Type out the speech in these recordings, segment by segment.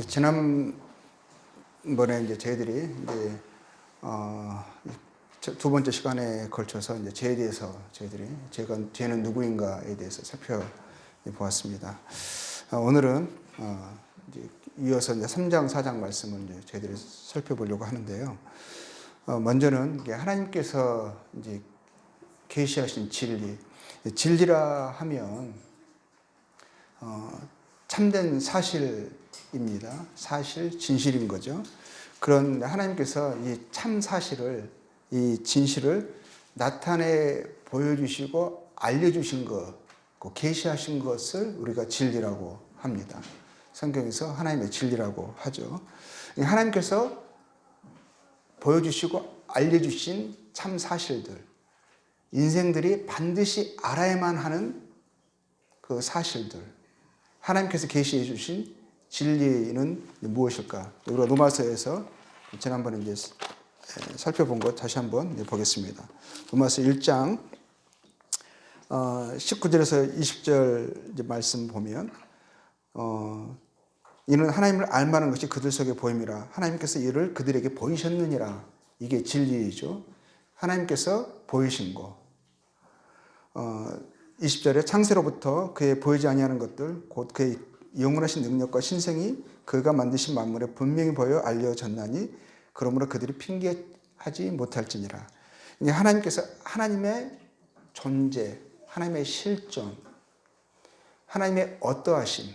지난번에 이제 저희들이 두 번째 시간에 걸쳐서 이제 죄에 대해서 죄는 누구인가에 대해서 살펴보았습니다. 오늘은 이제 이어서 이제 3장, 4장 말씀을 이제 저희들이 살펴보려고 하는데요. 먼저는 이게 하나님께서 이제 계시하신 진리라 하면 참된 사실입니다. 사실, 진실인 거죠. 그런 하나님께서 이 참 사실을, 이 진실을 나타내 보여주시고 알려주신 것, 계시하신 것을 우리가 진리라고 합니다. 성경에서 하나님의 진리라고 하죠. 하나님께서 보여주시고 알려주신 참 사실들, 인생들이 반드시 알아야만 하는 그 사실들, 하나님께서 계시해 주신 진리는 무엇일까? 우리가 로마서에서 지난번에 이제 살펴본 것 다시 한번 보겠습니다. 로마서 1장 19절에서 20절 말씀 보면 이는 하나님을 알만한 것이 그들 속에 보임이라 하나님께서 이를 그들에게 보이셨느니라. 이게 진리죠. 하나님께서 보이신 것. 20절에 창세로부터 그의 보이지 아니하는 것들 곧 그의 영원하신 능력과 신성이 그가 만드신 만물에 분명히 보여 알려졌나니 그러므로 그들이 핑계하지 못할지니라. 하나님께서 하나님의 존재, 하나님의 실존, 하나님의 어떠하심,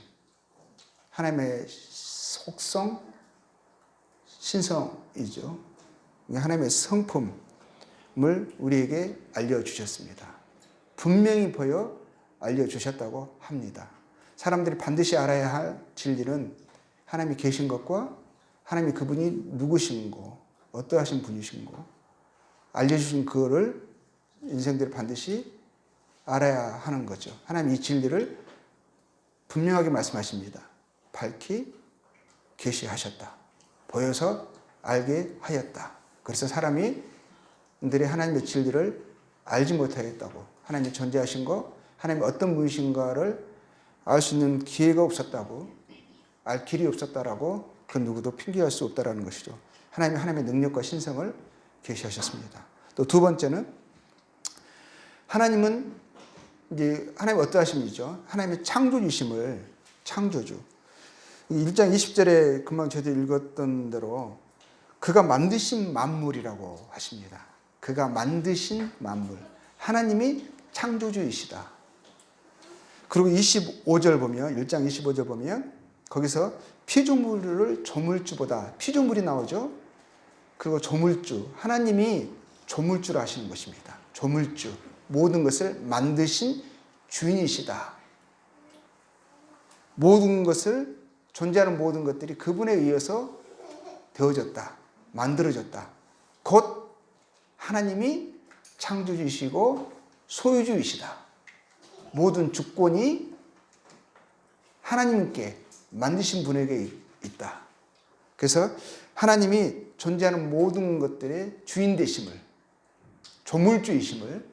하나님의 속성, 신성이죠. 하나님의 성품을 우리에게 알려주셨습니다. 분명히 보여 알려주셨다고 합니다. 사람들이 반드시 알아야 할 진리는 하나님이 계신 것과 하나님이 그분이 누구신고 어떠하신 분이신고 알려주신 그거를 인생들이 반드시 알아야 하는 거죠. 하나님 이 진리를 분명하게 말씀하십니다. 밝히 계시하셨다. 보여서 알게 하였다. 그래서 사람들이 하나님의 진리를 알지 못하겠다고, 하나님이 존재하신 거, 하나님이 어떤 분이신가를 알 수 있는 기회가 없었다고, 알 길이 없었다라고 그 누구도 핑계할 수 없다라는 것이죠. 하나님의 능력과 신성을 계시하셨습니다. 또 두 번째는 하나님은 이제 하나님 어떠하심이죠. 하나님의 창조주심을, 창조주. 1장 20절에 금방 저도 읽었던 대로 그가 만드신 만물이라고 하십니다. 그가 만드신 만물. 하나님이 창조주이시다. 그리고 25절 보면, 1장 25절 보면 거기서 피조물을 조물주보다, 피조물이 나오죠. 그리고 조물주, 하나님이 조물주를 하시는 것입니다. 조물주, 모든 것을 만드신 주인이시다. 모든 것을, 존재하는 모든 것들이 그분에 의해서 되어졌다, 만들어졌다. 곧 하나님이 창조주이시고 소유주이시다. 모든 주권이 하나님께 만드신 분에게 있다. 그래서 하나님이 존재하는 모든 것들의 주인 되심을, 조물주이심을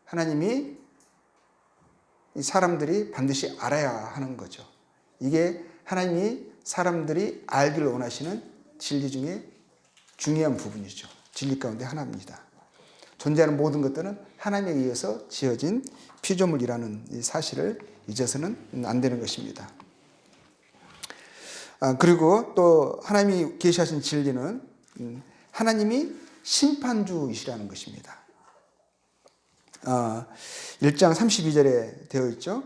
하나님이 사람들이 반드시 알아야 하는 거죠. 이게 하나님이 사람들이 알기를 원하시는 진리 중에 중요한 부분이죠. 진리 가운데 하나입니다. 존재하는 모든 것들은 하나님에 의해서 지어진 피조물이라는 이 사실을 잊어서는 안 되는 것입니다. 그리고 또 하나님이 계시하신 진리는 하나님이 심판주이시라는 것입니다. 1장 32절에 되어 있죠.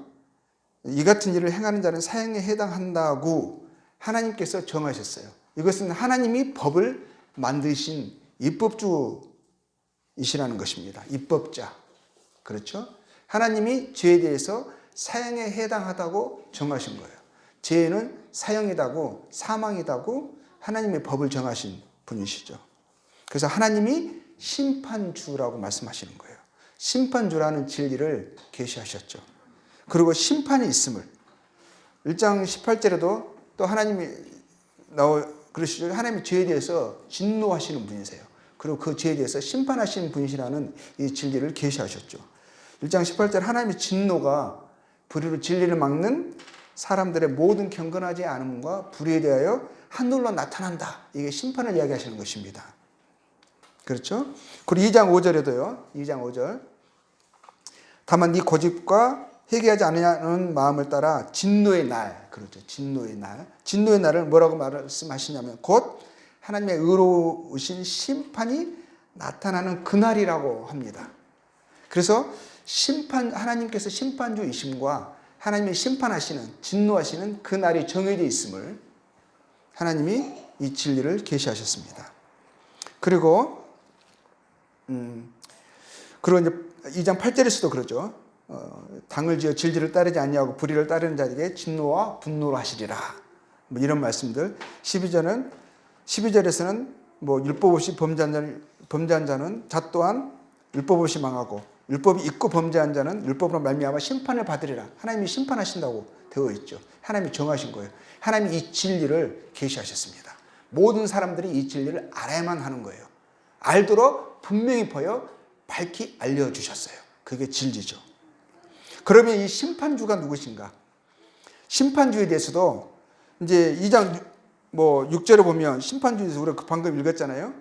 이 같은 일을 행하는 자는 사형에 해당한다고 하나님께서 정하셨어요. 이것은 하나님이 법을 만드신 입법주이시라는 것입니다. 입법자. 그렇죠? 하나님이 죄에 대해서 사형에 해당하다고 정하신 거예요. 죄는 사형이다고, 사망이다고 하나님의 법을 정하신 분이시죠. 그래서 하나님이 심판주라고 말씀하시는 거예요. 심판주라는 진리를 계시하셨죠. 그리고 심판이 있음을 1장 18절에도 또 하나님이 그러시죠. 하나님이 죄에 대해서 진노하시는 분이세요. 그리고 그 죄에 대해서 심판하시는 분이시라는 이 진리를 계시하셨죠. 1장 18절 하나님의 진노가 불의로 진리를 막는 사람들의 모든 경건하지 않음과 불의에 대하여 하늘로 나타난다. 이게 심판을 이야기하시는 것입니다. 그렇죠? 그리고 2장 5절에도요. 2장 5절. 다만 네 고집과 회개하지 않으려는 마음을 따라 진노의 날. 그렇죠. 진노의 날. 진노의 날을 뭐라고 말씀하시냐면 곧 하나님의 의로우신 심판이 나타나는 그날이라고 합니다. 그래서 하나님께서 심판주이심과 하나님이 심판하시는, 진노하시는 그 날이 정해져 있음을 하나님이 이 진리를 계시하셨습니다. 그리고 이제 2장 8절에서도 그러죠. 당을 지어 진리를 따르지 않냐고 불의를 따르는 자에게 진노와 분노를 하시리라. 뭐 이런 말씀들. 12절에서는 뭐 율법 없이 범죄한 자는 자 또한 율법 없이 망하고 율법이 있고 범죄한 자는 율법으로 말미암아 심판을 받으리라. 하나님이 심판하신다고 되어 있죠. 하나님이 정하신 거예요. 하나님이 이 진리를 계시하셨습니다. 모든 사람들이 이 진리를 알아야만 하는 거예요. 알도록 분명히 보여 밝히 알려주셨어요. 그게 진리죠. 그러면 이 심판주가 누구신가? 심판주에 대해서도 이제 2장 6절에 보면 심판주에서 우리가 방금 읽었잖아요.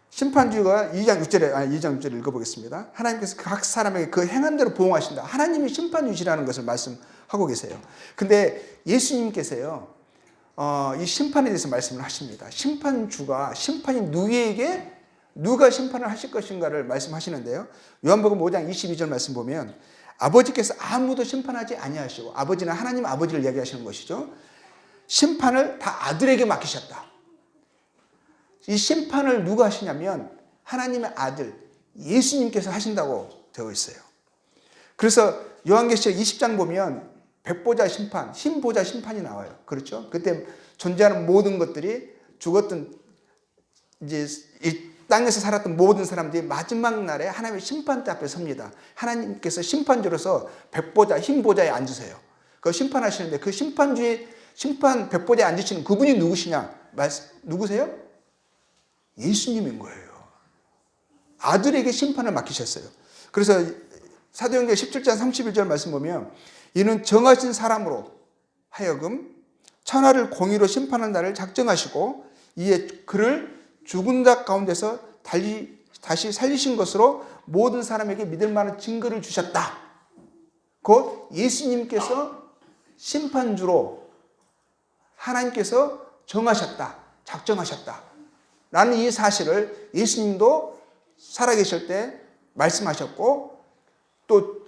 심판주가 2장 6절에 읽어보겠습니다. 하나님께서 각 사람에게 그 행한 대로 보응하신다. 하나님이 심판주시라는 것을 말씀하고 계세요. 근데 예수님께서요, 이 심판에 대해서 말씀을 하십니다. 심판이 누구에게 누가 심판을 하실 것인가를 말씀하시는데요. 요한복음 5장 22절 말씀 보면 아버지께서 아무도 심판하지 아니하시고, 아버지는 하나님 아버지를 이야기하시는 것이죠. 심판을 다 아들에게 맡기셨다. 이 심판을 누가 하시냐면 하나님의 아들 예수님께서 하신다고 되어 있어요. 그래서 요한계시록 20장 보면 백보자 심판, 흰보자 심판이 나와요. 그렇죠? 그때 존재하는 모든 것들이 죽었던 이제 이 땅에서 살았던 모든 사람들이 마지막 날에 하나님의 심판대 앞에 섭니다. 하나님께서 심판주로서 백보자, 흰보자에 앉으세요. 그 심판하시는데 그 심판 백보자에 앉으시는 그분이 누구시냐? 누구세요? 예수님인 거예요. 아들에게 심판을 맡기셨어요. 그래서 사도행전 17장 31절 말씀 보면 이는 정하신 사람으로 하여금 천하를 공의로 심판한 날을 작정하시고 이에 그를 죽은 자 가운데서 다시 살리신 것으로 모든 사람에게 믿을 만한 증거를 주셨다. 곧 예수님께서 심판주로 하나님께서 정하셨다. 작정하셨다. 라는 이 사실을 예수님도 살아계실 때 말씀하셨고 또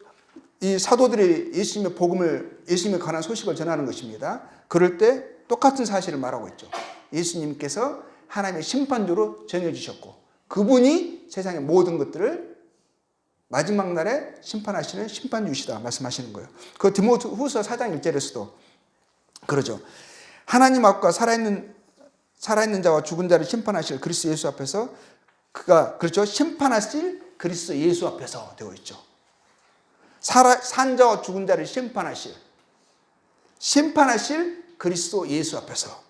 이 사도들이 예수님의 복음을 예수님에 관한 소식을 전하는 것입니다. 그럴 때 똑같은 사실을 말하고 있죠. 예수님께서 하나님의 심판주로 정해주셨고 그분이 세상의 모든 것들을 마지막 날에 심판하시는 심판주시다 말씀하시는 거예요. 그 디모데후서 4장 1절에서도 그러죠. 하나님 앞과 살아있는 자와 죽은 자를 심판하실 그리스도 예수 앞에서 그가 그렇죠. 심판하실 그리스도 예수 앞에서 되어 있죠. 산 자와 죽은 자를 심판하실 그리스도 예수 앞에서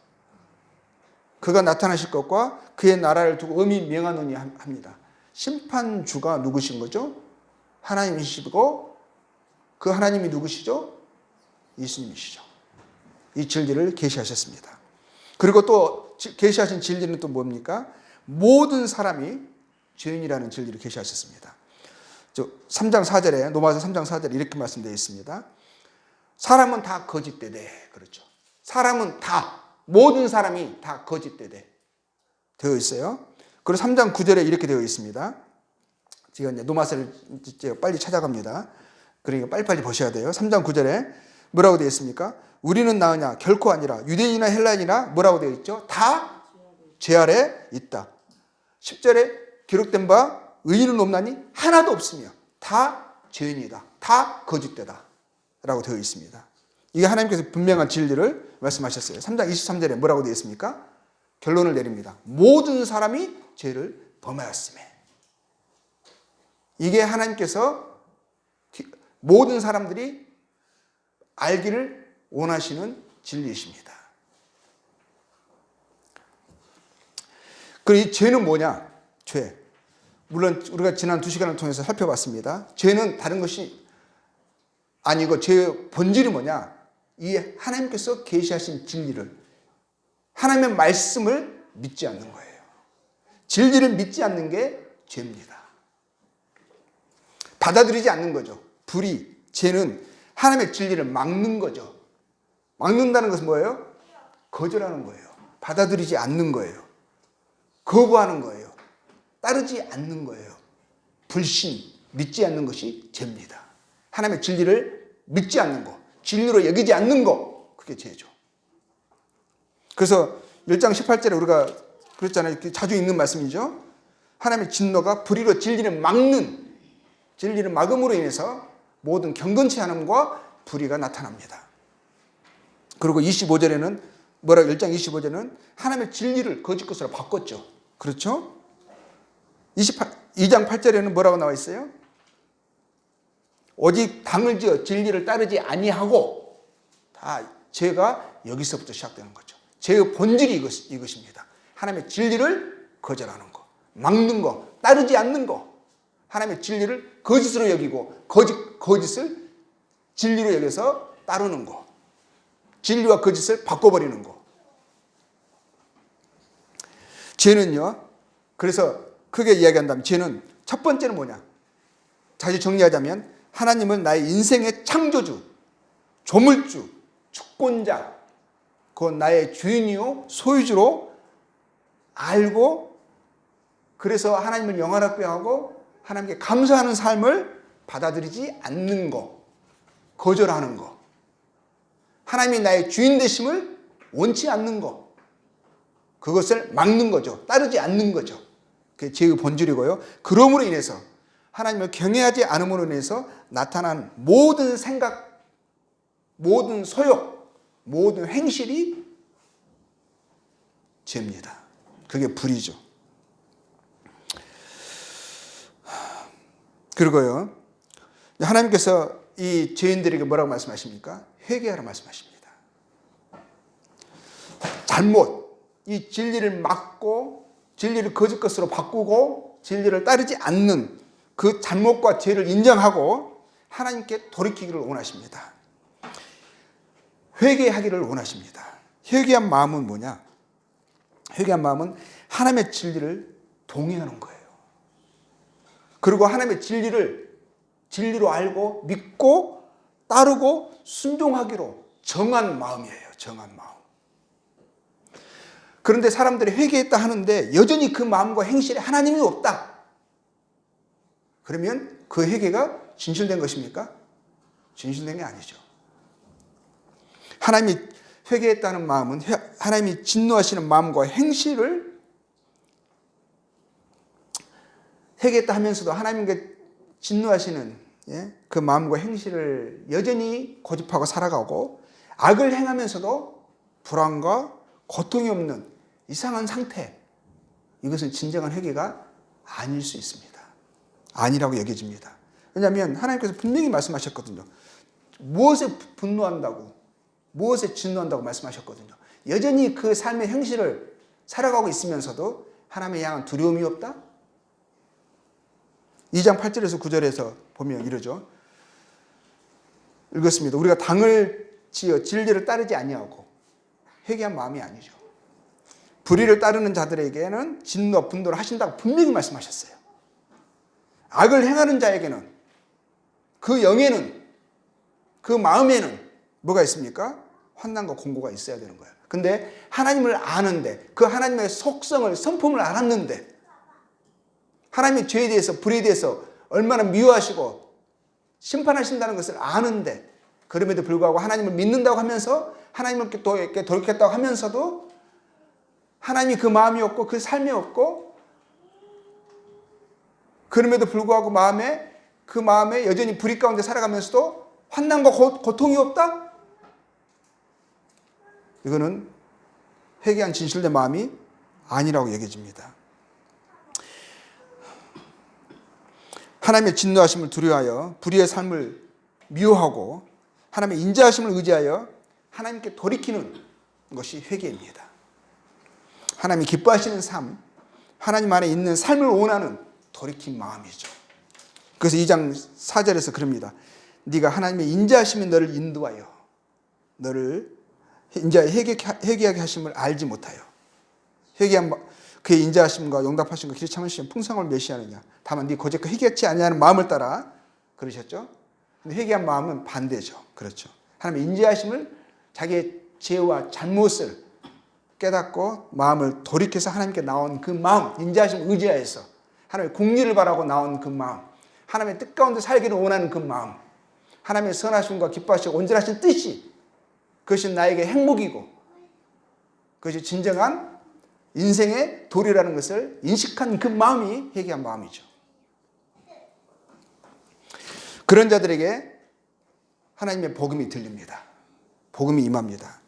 그가 나타나실 것과 그의 나라를 두고 의미 명하노니 합니다. 심판주가 누구신 거죠? 하나님이시고 그 하나님이 누구시죠? 예수님이시죠. 이 진리를 계시하셨습니다. 그리고 또 계시하신 진리는 또 뭡니까? 모든 사람이 죄인이라는 진리를 계시하셨습니다. 3장 4절에 로마서 3장 4절에 이렇게 말씀되어 있습니다. 사람은 다 거짓되되 그렇죠. 사람은 다 모든 사람이 다 거짓되되 되어 있어요. 그리고 3장 9절에 이렇게 되어 있습니다. 제가 이제 로마서를 빨리 찾아갑니다. 그러니까 빨리빨리 보셔야 돼요. 3장 9절에 뭐라고 되어 있습니까? 우리는 나으냐? 결코 아니라 유대인이나 헬라인이나 뭐라고 되어 있죠? 다 죄 아래 있다. 10절에 기록된 바 의인은 없나니 하나도 없으며 다 죄인이다. 다 거짓되다. 라고 되어 있습니다. 이게 하나님께서 분명한 진리를 말씀하셨어요. 3장 23절에 뭐라고 되어 있습니까? 결론을 내립니다. 모든 사람이 죄를 범하였으며. 이게 하나님께서 모든 사람들이 알기를 원하시는 진리이십니다. 그리고 이 죄는 뭐냐? 죄. 물론 우리가 지난 2시간을 통해서 살펴봤습니다. 죄는 다른 것이 아니고 죄의 본질이 뭐냐? 이 하나님께서 계시하신 진리를, 하나님의 말씀을 믿지 않는 거예요. 진리를 믿지 않는 게 죄입니다. 받아들이지 않는 거죠. 불의, 죄는 하나님의 진리를 막는 거죠. 막는다는 것은 뭐예요? 거절하는 거예요. 받아들이지 않는 거예요. 거부하는 거예요. 따르지 않는 거예요. 불신, 믿지 않는 것이 죄입니다. 하나님의 진리를 믿지 않는 거, 진리로 여기지 않는 거, 그게 죄죠. 그래서 1장 18절에 우리가 그랬잖아요. 자주 읽는 말씀이죠. 하나님의 진노가 불의로 진리를 막는, 진리를 막음으로 인해서 모든 경건치 않음과 불의가 나타납니다. 그리고 25절에는 뭐라고, 1장 25절에는 하나님의 진리를 거짓 것으로 바꿨죠. 그렇죠? 2장 8절에는 뭐라고 나와 있어요? 오직 당을 지어 진리를 따르지 아니하고, 다 죄가 여기서부터 시작되는 거죠. 죄의 본질이 이것입니다. 하나님의 진리를 거절하는 거, 막는 거, 따르지 않는 거, 하나님의 진리를 거짓으로 여기고 거짓을 진리로 여겨서 따르는 거, 진리와 거짓을 바꿔버리는 거. 죄는요, 그래서 크게 이야기한다면 죄는 첫 번째는 뭐냐? 다시 정리하자면 하나님은 나의 인생의 창조주, 조물주, 주권자, 그 나의 주인이요 소유주로 알고, 그래서 하나님을 영원하게 하고 하나님께 감사하는 삶을 받아들이지 않는 거, 거절하는 거, 하나님이 나의 주인 되심을 원치 않는 거, 그것을 막는 거죠. 따르지 않는 거죠. 그게 죄의 본질이고요. 그러므로 인해서 하나님을 경외하지 않음으로 인해서 나타난 모든 생각, 모든 소욕, 모든 행실이 죄입니다. 그게 불이죠. 그리고요, 하나님께서 이 죄인들에게 뭐라고 말씀하십니까? 회개하라 말씀하십니다. 잘못, 이 진리를 막고 진리를 거짓 것으로 바꾸고 진리를 따르지 않는 그 잘못과 죄를 인정하고 하나님께 돌이키기를 원하십니다. 회개하기를 원하십니다. 회개한 마음은 뭐냐? 회개한 마음은 하나님의 진리를 동의하는 거예요. 그리고 하나님의 진리를 진리로 알고 믿고 따르고 순종하기로 정한 마음이에요. 정한 마음. 그런데 사람들이 회개했다 하는데 여전히 그 마음과 행실에 하나님이 없다. 그러면 그 회개가 진실된 것입니까? 진실된 게 아니죠. 하나님이 회개했다는 마음은 하나님이 진노하시는 마음과 행실을, 회개했다 하면서도 하나님께 진노하시는 그 마음과 행실을 여전히 고집하고 살아가고 악을 행하면서도 불안과 고통이 없는 이상한 상태, 이것은 진정한 회개가 아닐 수 있습니다. 아니라고 여겨집니다. 왜냐하면 하나님께서 분명히 말씀하셨거든요. 무엇에 분노한다고, 무엇에 진노한다고 말씀하셨거든요. 여전히 그 삶의 행실을 살아가고 있으면서도 하나님의 향한 두려움이 없다? 2장 8절에서 9절에서 보면 이러죠. 읽었습니다. 우리가 당을 지어 진리를 따르지 아니하고, 회개한 마음이 아니죠. 불의를 따르는 자들에게는 진노, 분노를 하신다고 분명히 말씀하셨어요. 악을 행하는 자에게는, 그 영에는, 그 마음에는 뭐가 있습니까? 환난과 공고가 있어야 되는 거예요. 근데 하나님을 아는데, 그 하나님의 속성을, 성품을 알았는데, 하나님의 죄에 대해서, 불의에 대해서 얼마나 미워하시고 심판하신다는 것을 아는데, 그럼에도 불구하고 하나님을 믿는다고 하면서 하나님을 돌이켰다고 하면서도 하나님이 그 마음이 없고 그 삶이 없고, 그럼에도 불구하고 그 마음에 여전히 불의 가운데 살아가면서도 환난과 고통이 없다? 이거는 회개한 진실된 마음이 아니라고 여겨집니다. 하나님의 진노하심을 두려워하여 불의의 삶을 미워하고 하나님의 인자하심을 의지하여 하나님께 돌이키는 것이 회개입니다. 하나님이 기뻐하시는 삶, 하나님 안에 있는 삶을 원하는 돌이킨 마음이죠. 그래서 2장 4절에서 그럽니다. 네가 하나님의 인자하심이 너를 인도하여 너를 인자 회개하게 하심을 알지 못하여. 회개한 그의 인자하심과 용답하심과 길이 참으심 풍성을 메시하느냐. 다만 네 고집과 회개치 아니하는 마음을 따라 그러셨죠. 근데 회개한 마음은 반대죠. 그렇죠. 하나님의 인자하심을 자기의 죄와 잘못을 깨닫고 마음을 돌이켜서 하나님께 나온 그 마음, 인자하심을 의지하여서 하나님의 공리를 바라고 나온 그 마음, 하나님의 뜻 가운데 살기를 원하는 그 마음, 하나님의 선하심과 기뻐하시고 온전하신 뜻이 그것이 나에게 행복이고 그것이 진정한 인생의 도리라는 것을 인식한 그 마음이 회개한 마음이죠. 그런 자들에게 하나님의 복음이 들립니다. 복음이 임합니다.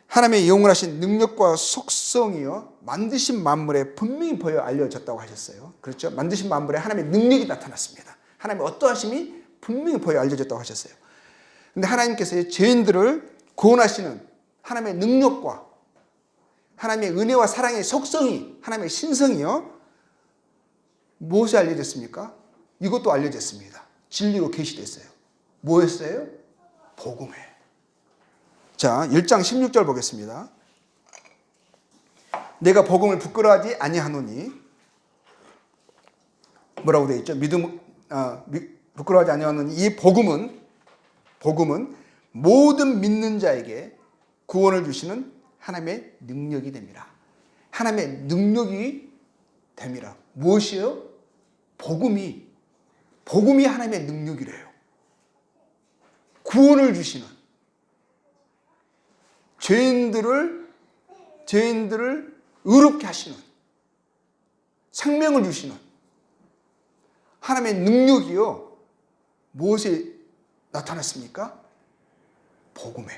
하나님의 영원하신 능력과 속성이요 만드신 만물에 분명히 보여 알려졌다고 하셨어요. 그렇죠? 만드신 만물에 하나님의 능력이 나타났습니다. 하나님의 어떠하심이 분명히 보여 알려졌다고 하셨어요. 근데 하나님께서 죄인들을 구원하시는 하나님의 능력과 하나님의 은혜와 사랑의 속성이, 하나님의 신성이요 무엇에 알려졌습니까? 이것도 알려졌습니다. 진리로 계시됐어요. 뭐였어요? 복음에. 자, 1장 16절 보겠습니다. 내가 복음을 부끄러워하지 아니하노니, 뭐라고 되어 있죠? 부끄러워하지 아니하노니 이 복음은 모든 믿는 자에게 구원을 주시는 하나님의 능력이 됩니다. 하나님의 능력이 됩니다. 무엇이요? 복음이 하나님의 능력이래요. 구원을 주시는, 죄인들을 의롭게 하시는, 생명을 주시는 하나님의 능력이요 무엇에 나타났습니까? 복음에.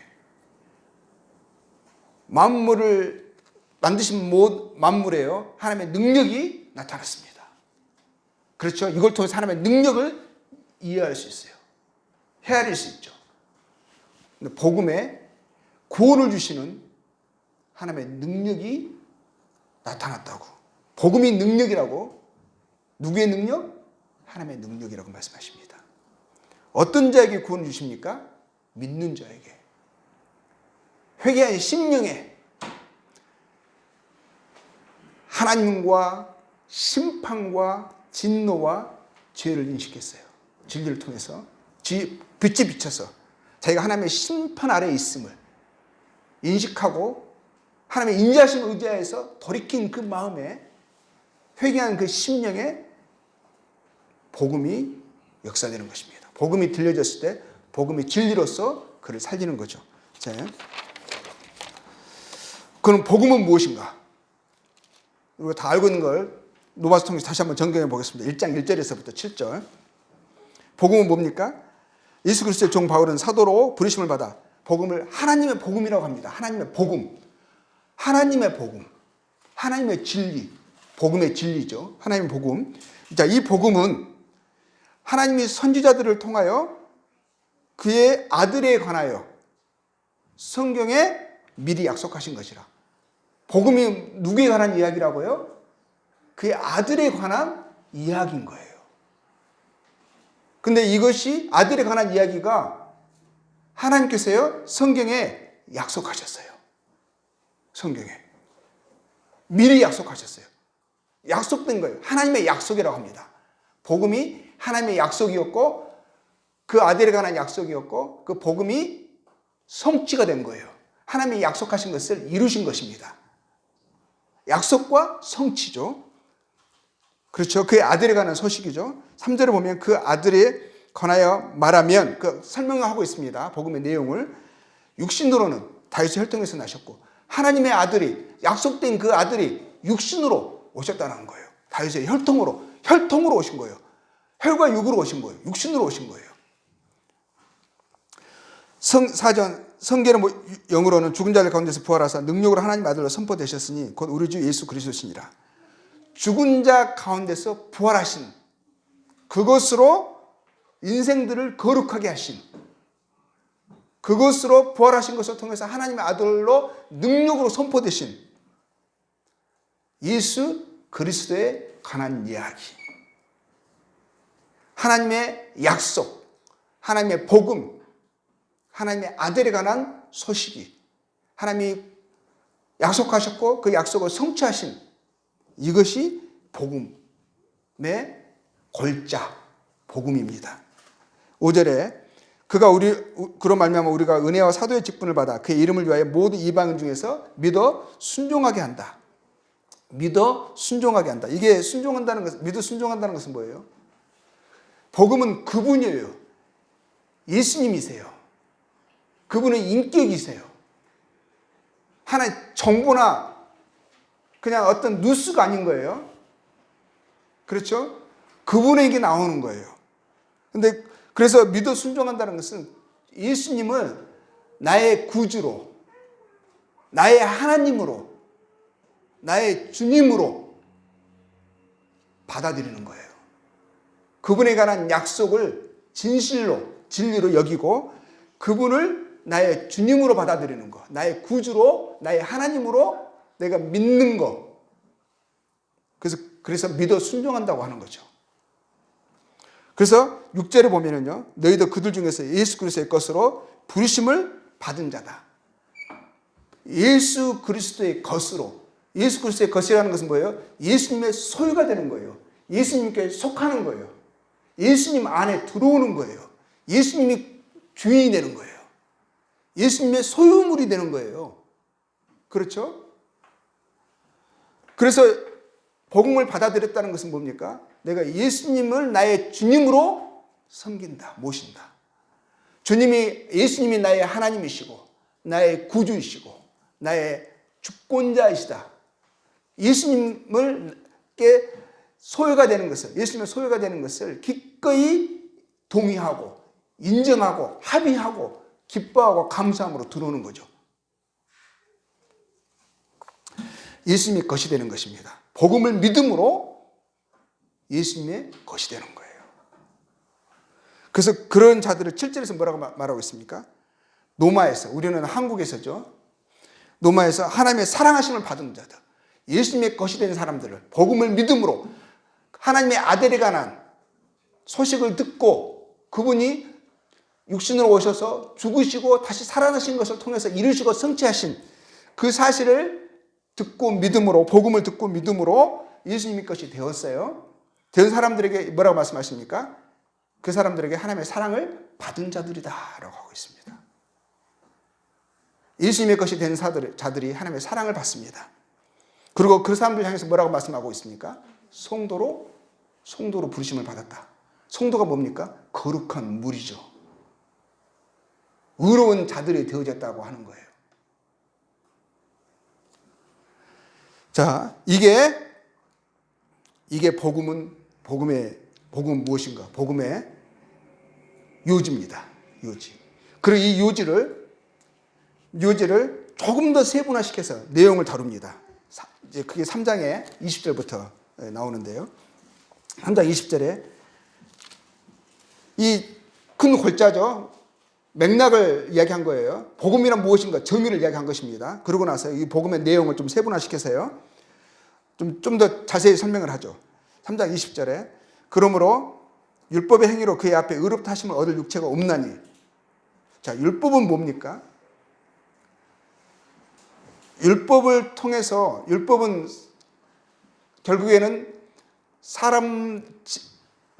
만물을 만드신 만물에요 하나님의 능력이 나타났습니다. 그렇죠? 이걸 통해서 하나님의 능력을 이해할 수 있어요. 헤아릴 수 있죠. 근데 복음에 구원을 주시는 하나님의 능력이 나타났다고. 복음이 능력이라고. 누구의 능력? 하나님의 능력이라고 말씀하십니다. 어떤 자에게 구원을 주십니까? 믿는 자에게. 회개한 심령에 하나님과 심판과 진노와 죄를 인식했어요. 진리를 통해서 빛이 비쳐서 자기가 하나님의 심판 아래에 있음을 인식하고 하나님의 인자하심을 의지하여서 돌이킨 그 마음에, 회개한 그 심령에 복음이 역사되는 것입니다. 복음이 들려졌을 때 복음이 진리로서 그를 살리는 거죠. 자, 그럼 복음은 무엇인가? 우리가 다 알고 있는 걸 노바서 통해서 다시 한번 정경해 보겠습니다. 1장 1절에서부터 7절. 복음은 뭡니까? 예수 그리스도의 종 바울은 사도로 부르심을 받아 복음을 하나님의 복음이라고 합니다. 하나님의 복음. 하나님의 복음. 하나님의 진리. 복음의 진리죠. 하나님의 복음. 자, 이 복음은 하나님이 선지자들을 통하여 그의 아들에 관하여 성경에 미리 약속하신 것이라. 복음이 누구에 관한 이야기라고요? 그의 아들에 관한 이야기인 거예요. 근데 이것이 아들에 관한 이야기가 하나님께서요 성경에 약속하셨어요. 성경에 미리 약속하셨어요. 약속된 거예요. 하나님의 약속이라고 합니다. 복음이 하나님의 약속이었고 그 아들에 관한 약속이었고 그 복음이 성취가 된 거예요. 하나님이 약속하신 것을 이루신 것입니다. 약속과 성취죠. 그렇죠. 그의 아들에 관한 소식이죠. 3절에 보면 그 아들에 관하여 말하면 그 설명하고 있습니다. 복음의 내용을. 육신으로는 다윗의 혈통에서 나셨고 하나님의 아들이 약속된 그 아들이 육신으로 오셨다는 거예요. 다윗의 혈통으로 오신 거예요. 혈과 육으로 오신 거예요. 육신으로 오신 거예요. 성경의 영으로는 죽은 자들 가운데서 부활하사 능력으로 하나님 아들로 선포되셨으니 곧 우리 주 예수 그리스도시니라. 죽은 자 가운데서 부활하신 그것으로 인생들을 거룩하게 하신 그것으로 부활하신 것을 통해서 하나님의 아들로 능력으로 선포되신 예수 그리스도에 관한 이야기. 하나님의 약속, 하나님의 복음, 하나님의 아들에 관한 소식이, 하나님이 약속하셨고 그 약속을 성취하신 이것이 복음의 골자, 복음입니다. 5절에 그가 그로 말미암아 우리가 은혜와 사도의 직분을 받아 그의 이름을 위하여 모든 이방인 중에서 믿어 순종하게 한다. 믿어 순종하게 한다. 이게 순종한다는 것은, 믿어 순종한다는 것은 뭐예요? 복음은 그분이에요. 예수님이세요. 그분은 인격이세요. 하나의 정보나 그냥 어떤 뉴스가 아닌 거예요. 그렇죠? 그분에게 나오는 거예요. 근데 그래서 믿어 순종한다는 것은 예수님을 나의 구주로, 나의 하나님으로, 나의 주님으로 받아들이는 거예요. 그분에 관한 약속을 진리로 여기고 그분을 나의 주님으로 받아들이는 거, 나의 구주로, 나의 하나님으로 내가 믿는 거. 그래서 믿어 순종한다고 하는 거죠. 그래서 6절에 보면은요, 너희도 그들 중에서 예수 그리스도의 것으로 부르심을 받은 자다. 예수 그리스도의 것으로, 예수 그리스도의 것이라는 것은 뭐예요? 예수님의 소유가 되는 거예요. 예수님께 속하는 거예요. 예수님 안에 들어오는 거예요. 예수님이 주인이 되는 거예요. 예수님의 소유물이 되는 거예요. 그렇죠? 그래서 복음을 받아들였다는 것은 뭡니까? 내가 예수님을 나의 주님으로 섬긴다, 모신다. 예수님이 나의 하나님이시고, 나의 구주이시고, 나의 주권자이시다. 예수님께 소유가 되는 것을, 예수님의 소유가 되는 것을 기꺼이 동의하고, 인정하고, 합의하고, 기뻐하고, 감사함으로 들어오는 거죠. 예수님의 것이 되는 것입니다. 복음을 믿음으로 예수님의 것이 되는 거예요. 그래서 그런 자들을 7절에서 뭐라고 말하고 있습니까? 노마에서, 우리는 한국에서죠. 노마에서 하나님의 사랑하심을 받은 자들, 예수님의 것이 된 사람들을 복음을 믿음으로 하나님의 아들에 관한 소식을 듣고 그분이 육신으로 오셔서 죽으시고 다시 살아나신 것을 통해서 이루시고 성취하신 그 사실을 듣고 믿음으로, 복음을 듣고 믿음으로 예수님의 것이 되었어요. 된 사람들에게 뭐라고 말씀하십니까? 그 사람들에게 하나님의 사랑을 받은 자들이다 라고 하고 있습니다. 예수님의 것이 된 자들이 하나님의 사랑을 받습니다. 그리고 그 사람들 향해서 뭐라고 말씀하고 있습니까? 성도로 부르심을 받았다. 성도가 뭡니까? 거룩한 물이죠. 의로운 자들이 되어졌다고 하는 거예요. 자, 이게 복음은 무엇인가? 복음의 요지입니다. 요지. 그리고 이 요지를 조금 더 세분화시켜서 내용을 다룹니다. 이제 그게 3장의 20절부터 나오는데요. 3장 20절에 이 큰 골자죠. 맥락을 이야기한 거예요. 복음이란 무엇인가? 정의를 이야기한 것입니다. 그러고 나서 이 복음의 내용을 좀 세분화시켜서요. 좀 더 자세히 설명을 하죠. 3장 20절에 그러므로 율법의 행위로 그의 앞에 의롭다 하심을 얻을 육체가 없나니. 자, 율법은 뭡니까? 율법을 통해서, 율법은 결국에는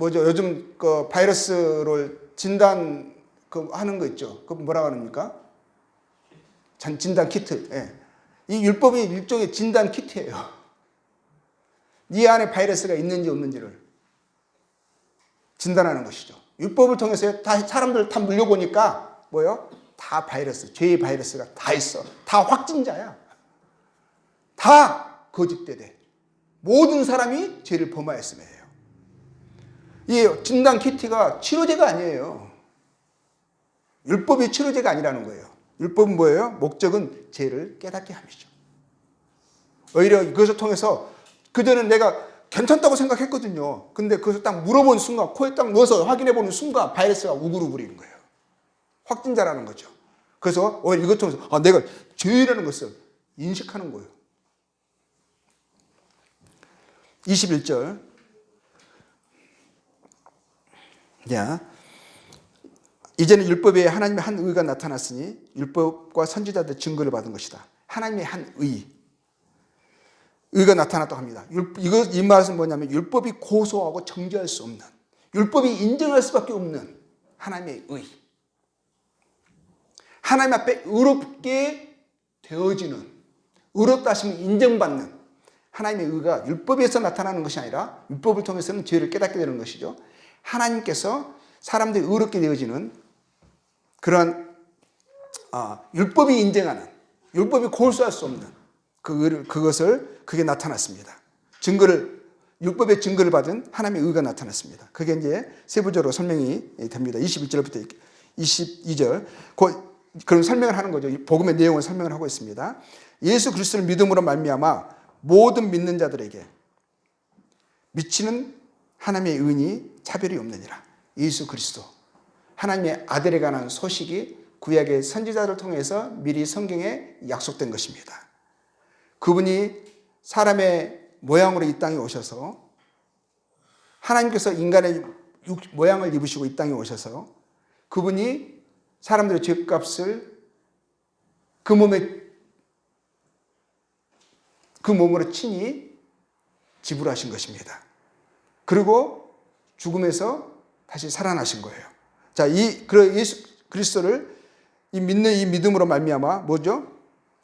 요즘 그 바이러스를 진단 하는 거 있죠. 그 뭐라고 합니까? 진단 키트. 예. 이 율법이 일종의 진단 키트예요. 네 안에 바이러스가 있는지 없는지를 진단하는 것이죠. 율법을 통해서 사람들 다 물려보니까 뭐요? 다 바이러스, 죄의 바이러스가 다 있어. 다 확진자야. 다 거짓되대. 모든 사람이 죄를 범하였음이에요. 이 진단 키트가 치료제가 아니에요. 율법이 치료제가 아니라는 거예요. 율법은 뭐예요? 목적은 죄를 깨닫게 함이죠. 오히려 이것을 통해서 그전엔 내가 괜찮다고 생각했거든요. 근데 그것을 딱 물어본 순간, 코에 딱 넣어서 확인해보는 순간 바이러스가 우글우글이는 거예요. 확진자라는 거죠. 그래서 오히려 이것 통해서 내가 죄라는 것을 인식하는 거예요. 21절. 자, 이제는 율법에 하나님의 한 의가 나타났으니 율법과 선지자들 증거를 받은 것이다. 하나님의 한 의가 나타났다고 합니다. 이 말은 뭐냐면 율법이 고소하고 정죄할 수 없는, 율법이 인정할 수밖에 없는 하나님의 의. 하나님 앞에 의롭게 되어지는, 의롭다 하심을 인정받는 하나님의 의가 율법에서 나타나는 것이 아니라 율법을 통해서는 죄를 깨닫게 되는 것이죠. 하나님께서 사람들이 의롭게 되어지는 그런 율법이 인정하는, 율법이 고소할 수 없는 그게 나타났습니다. 율법의 증거를 받은 하나님의 의가 나타났습니다. 그게 이제 세부적으로 설명이 됩니다. 21절부터 22절. 그런 설명을 하는 거죠. 복음의 내용을 설명을 하고 있습니다. 예수 그리스도를 믿음으로 말미암아 모든 믿는 자들에게 미치는 하나님의 의인이 차별이 없느니라. 예수 그리스도, 하나님의 아들에 관한 소식이 구약의 선지자를 통해서 미리 성경에 약속된 것입니다. 그분이 사람의 모양으로 이 땅에 오셔서, 하나님께서 인간의 모양을 입으시고 이 땅에 오셔서 그분이 사람들의 죄값을 그 몸으로 친히 지불하신 것입니다. 그리고 죽음에서 다시 살아나신 거예요. 자, 그 예수 그리스도를 이 믿음으로 말미암아 뭐죠?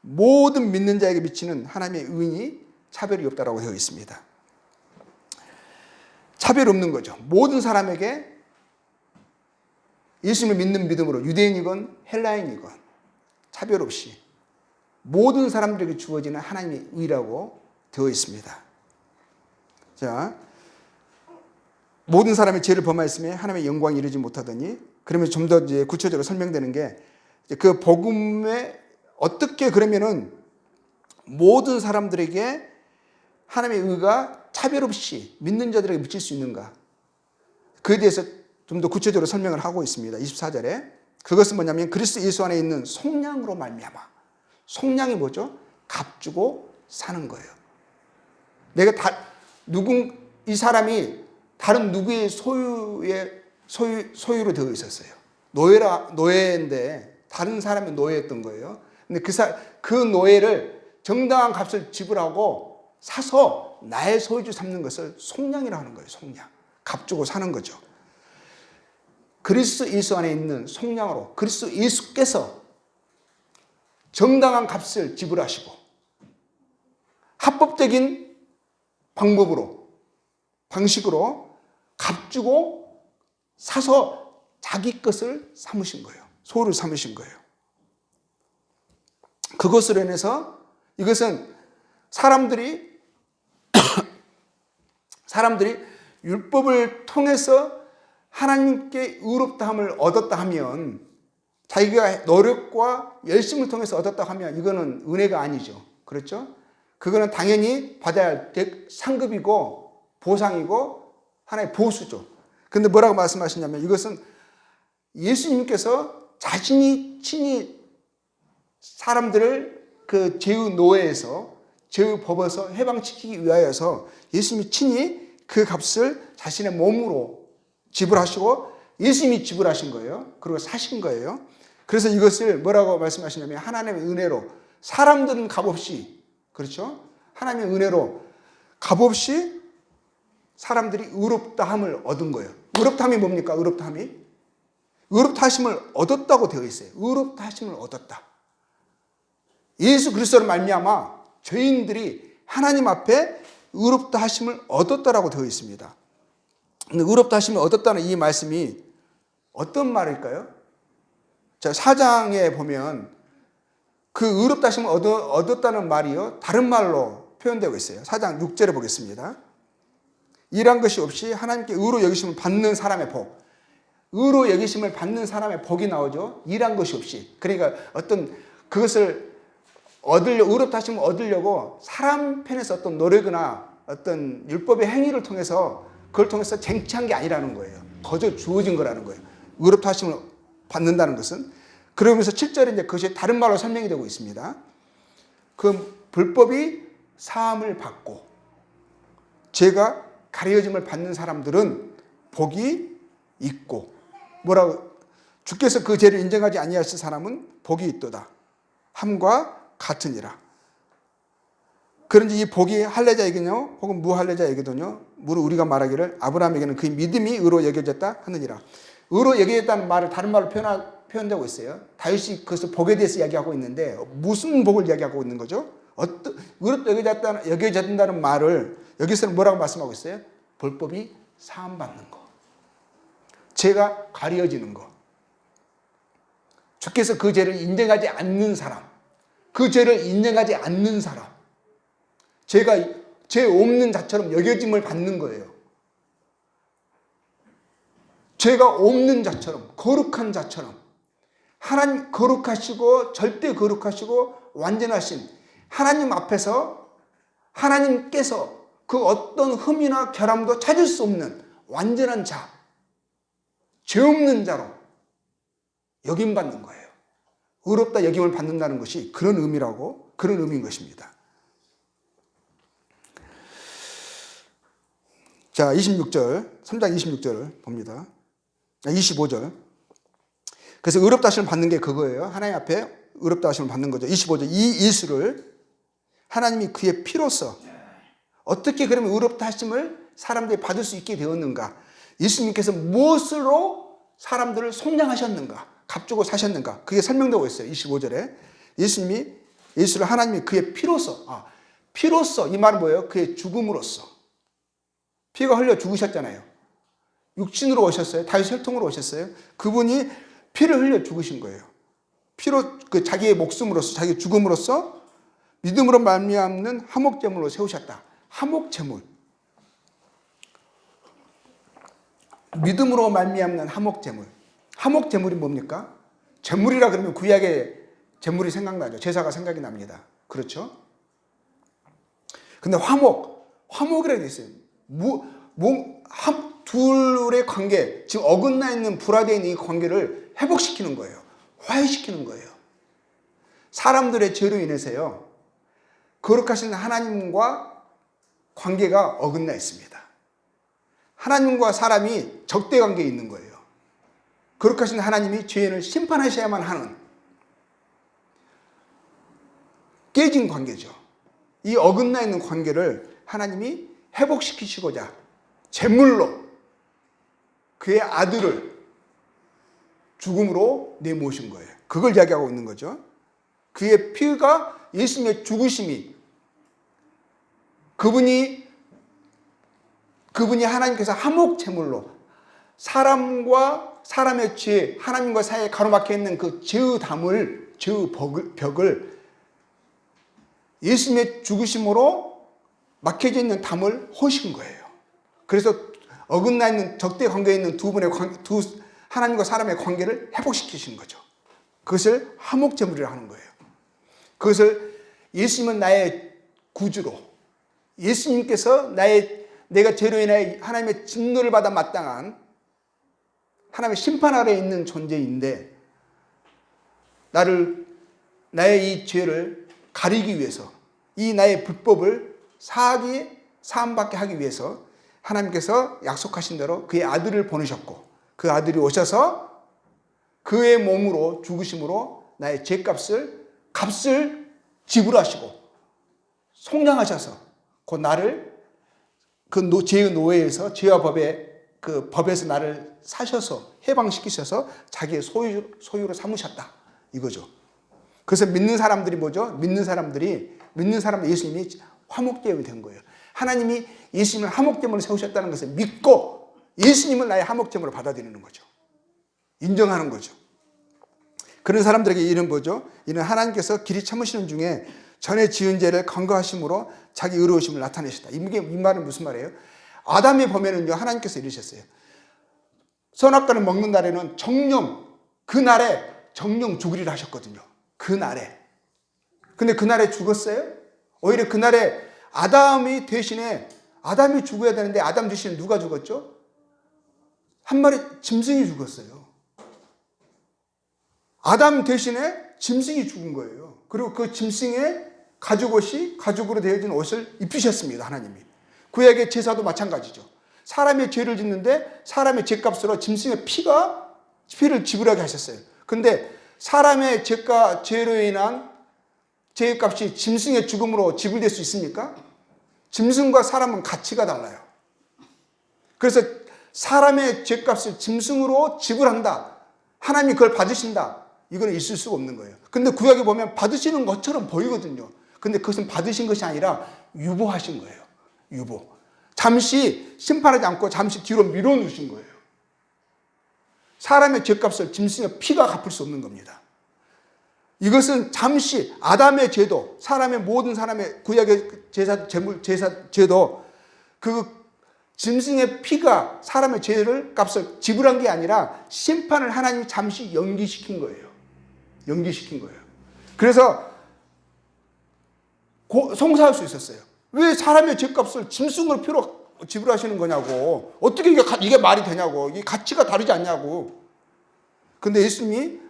모든 믿는 자에게 미치는 하나님의 의인이 차별이 없다라고 되어 있습니다. 차별 없는 거죠. 모든 사람에게 예수님을 믿는 믿음으로 유대인이건 헬라인이건 차별 없이 모든 사람들에게 주어지는 하나님의 의라고 되어 있습니다. 자, 모든 사람이 죄를 범하였으며 하나님의 영광에 이르지 못하더니, 그러면 좀 더 이제 구체적으로 설명되는 게 그 복음에 어떻게 그러면은 모든 사람들에게 하나님의 의가 차별 없이 믿는 자들에게 미칠 수 있는가? 그에 대해서 좀 더 구체적으로 설명을 하고 있습니다. 24절에. 그것은 뭐냐면 그리스도 예수 안에 있는 속량으로 말미암아. 속량이 뭐죠? 값주고 사는 거예요. 이 사람이 다른 누구의 소유로 되어 있었어요. 노예인데 다른 사람의 노예였던 거예요. 근데 그 노예를 정당한 값을 지불하고 사서 나의 소유주 삼는 것을 속량이라고 하는 거예요. 속량. 값주고 사는 거죠. 그리스도 예수 안에 있는 속량으로 그리스도 예수께서 정당한 값을 지불하시고 합법적인 방식으로 값주고 사서 자기 것을 삼으신 거예요. 소유를 삼으신 거예요. 그것으로 인해서 이것은 사람들이 율법을 통해서 하나님께 의롭다함을 얻었다 하면, 자기가 노력과 열심을 통해서 얻었다 하면 이거는 은혜가 아니죠. 그렇죠? 그거는 당연히 받아야 할 상급이고 보상이고 하나의 보수죠. 근데 뭐라고 말씀하시냐면 이것은 예수님께서 자신이 친히 사람들을 그 죄의 노예에서, 죄의 법에서 해방시키기 위하여서 예수님이 친히 그 값을 자신의 몸으로 지불하시고 예수님이 지불하신 거예요. 그리고 사신 거예요. 그래서 이것을 뭐라고 말씀하시냐면 하나님의 은혜로, 사람들은 값없이, 그렇죠? 하나님의 은혜로 값없이 사람들이 의롭다함을 얻은 거예요. 의롭다함이 뭡니까? 의롭다하심을 얻었다고 되어 있어요. 의롭다하심을 얻었다. 예수 그리스도를 말미암아 죄인들이 하나님 앞에 의롭다하심을 얻었다라고 되어 있습니다. 근데 의롭다하심을 얻었다는 이 말씀이 어떤 말일까요? 자, 4장에 보면 그 의롭다하심을 얻었다는 말이요, 다른 말로 표현되고 있어요. 4장 6절에 보겠습니다. 일한 것이 없이 하나님께 의로 여기심을 받는 사람의 복. 의로 여기심을 받는 사람의 복이 나오죠. 일한 것이 없이. 그러니까 그것을 의롭다 하심을 얻으려고 사람 편에서 어떤 노력이나 어떤 율법의 행위를 통해서 그걸 통해서 쟁취한 게 아니라는 거예요. 거저 주어진 거라는 거예요. 의롭다 하심을 받는다는 것은. 그러면서 7절에 이제 그것이 다른 말로 설명이 되고 있습니다. 그 불법이 사함을 받고 죄가 가려짐을 받는 사람들은 복이 있고, 주께서 그 죄를 인정하지 아니하실 사람은 복이 있도다. 함과 같으니라. 그런지 이 복이 할례자에게는요, 혹은 무할례자에게도요, 무릇 우리가 말하기를 아브라함에게는 그의 믿음이 의로 여겨졌다 하느니라. 의로 여겨졌다는 말을 다른 말로 표현되고 있어요. 다윗이 그것을 복에 대해서 이야기하고 있는데 무슨 복을 이야기하고 있는 거죠? 의로 여겨졌다는 말을 여기서는 뭐라고 말씀하고 있어요? 벌법이 사함받는 거. 죄가 가려지는 거. 주께서 그 죄를 인정하지 않는 사람, 그 죄를 인정하지 않는 사람, 죄가 죄 없는 자처럼 여겨짐을 받는 거예요. 죄가 없는 자처럼, 거룩한 자처럼, 하나님 거룩하시고 절대 거룩하시고 완전하신 하나님 앞에서 하나님께서 그 어떤 흠이나 결함도 찾을 수 없는 완전한 자, 죄 없는 자로 여김받는 거예요. 의롭다 여김을 받는다는 것이 그런 의미라고, 그런 의미인 것입니다. 자, 26절, 3장 26절을 봅니다. 25절. 그래서 의롭다 하심을 받는 게 그거예요. 하나님 앞에 의롭다 하심을 받는 거죠. 25절. 이 예수를 하나님이 그의 피로써 어떻게 그러면 의롭다 하심을 사람들이 받을 수 있게 되었는가? 예수님께서 무엇으로 사람들을 속량하셨는가? 값주고 사셨는가? 그게 설명되고 있어요. 25절에. 예수를 하나님이 그의 피로써, 피로써, 이 말은 뭐예요? 그의 죽음으로써. 피가 흘려 죽으셨잖아요. 육신으로 오셨어요. 다윗 혈통으로 오셨어요. 그분이 피를 흘려 죽으신 거예요. 피로, 자기의 목숨으로써, 자기의 죽음으로써 믿음으로 말미암는 화목제물로 세우셨다. 화목제물. 믿음으로 말미암는 화목제물. 화목제물이 뭡니까? 제물이라 그러면 구약의 제물이 생각나죠. 제사가 생각이 납니다. 그렇죠? 근데 화목이라고 되어 있어요. 둘의 관계, 지금 어긋나 있는 불화되어 있는 이 관계를 회복시키는 거예요. 화해시키는 거예요. 사람들의 죄로 인해서요, 거룩하신 하나님과 관계가 어긋나 있습니다. 하나님과 사람이 적대 관계에 있는 거예요. 거룩하신 하나님이 죄인을 심판하셔야만 하는 깨진 관계죠. 이 어긋나 있는 관계를 하나님이 회복시키시고자 제물로 그의 아들을 죽음으로 내모신 거예요. 그걸 이야기하고 있는 거죠. 그의 피가 예수님의 죽으심이 그분이 하나님께서 화목제물로 사람과 사람의 죄, 하나님과 사이에 가로막혀 있는 그 죄의 담을, 죄의 벽을 예수님의 죽으심으로 막혀져 있는 담을 허신 거예요. 그래서 어긋나 있는 적대 관계에 있는 두 하나님과 사람의 관계를 회복시키시는 거죠. 그것을 화목제물이라 하는 거예요. 그것을 예수님은 나의 구주로, 예수님께서 내가 죄로 인해 하나님의 진노를 받아 마땅한 하나님의 심판 아래에 있는 존재인데 나의 이 죄를 가리기 위해서 이 나의 불법을 사함받게 하기 위해서 하나님께서 약속하신 대로 그의 아들을 보내셨고 그 아들이 오셔서 그의 몸으로 죽으심으로 나의 값을 지불하시고 속량하셔서 곧 나를 그 죄의 노예에서 죄와 법에서 나를 사셔서 해방시키셔서 자기의 소유로 삼으셨다 이거죠. 그래서 믿는 사람들이 뭐죠? 믿는 사람들이 예수님이 화목제물이 된 거예요. 하나님이 예수님을 화목제물로 세우셨다는 것을 믿고 예수님을 나의 화목제물로 받아들이는 거죠. 인정하는 거죠. 그런 사람들에게 이는 뭐죠? 이는 하나님께서 길이 참으시는 중에 전에 지은 죄를 간과하심으로 자기 의로우심을 나타내셨다. 이 말은 무슨 말이에요? 아담의 범에는요, 하나님께서 이르셨어요. 선악과를 먹는 날에는 그날에 정령 죽으리라 하셨거든요. 그날에. 근데 그날에 죽었어요? 오히려 그날에 아담이 죽어야 되는데 아담 대신에 누가 죽었죠? 한 마리 짐승이 죽었어요. 아담 대신에 짐승이 죽은 거예요. 그리고 그 짐승의 가죽으로 되어진 옷을 입히셨습니다. 하나님이. 구약의 제사도 마찬가지죠. 사람의 죄를 짓는데 사람의 죄값으로 짐승의 피가 피를 지불하게 하셨어요. 근데 사람의 죄가 죄로 인한 죄값이 짐승의 죽음으로 지불될 수 있습니까? 짐승과 사람은 가치가 달라요. 그래서 사람의 죄값을 짐승으로 지불한다. 하나님이 그걸 받으신다. 이거는 있을 수가 없는 거예요. 근데 구약에 보면 받으시는 것처럼 보이거든요. 근데 그것은 받으신 것이 아니라 유보하신 거예요. 유보. 잠시 심판하지 않고 잠시 뒤로 밀어놓으신 거예요. 사람의 죄값을 짐승의 피가 갚을 수 없는 겁니다. 이것은 잠시 아담의 죄도, 사람의 모든 사람의 구약의 제도, 그 짐승의 피가 사람의 죄를 값을 지불한 게 아니라 심판을 하나님이 잠시 연기시킨 거예요. 연기시킨 거예요. 그래서 송사할 수 있었어요. 왜 사람의 죄값을 짐승을 피로 지불하시는 거냐고. 어떻게 이게 말이 되냐고. 이게 가치가 다르지 않냐고. 근데 예수님이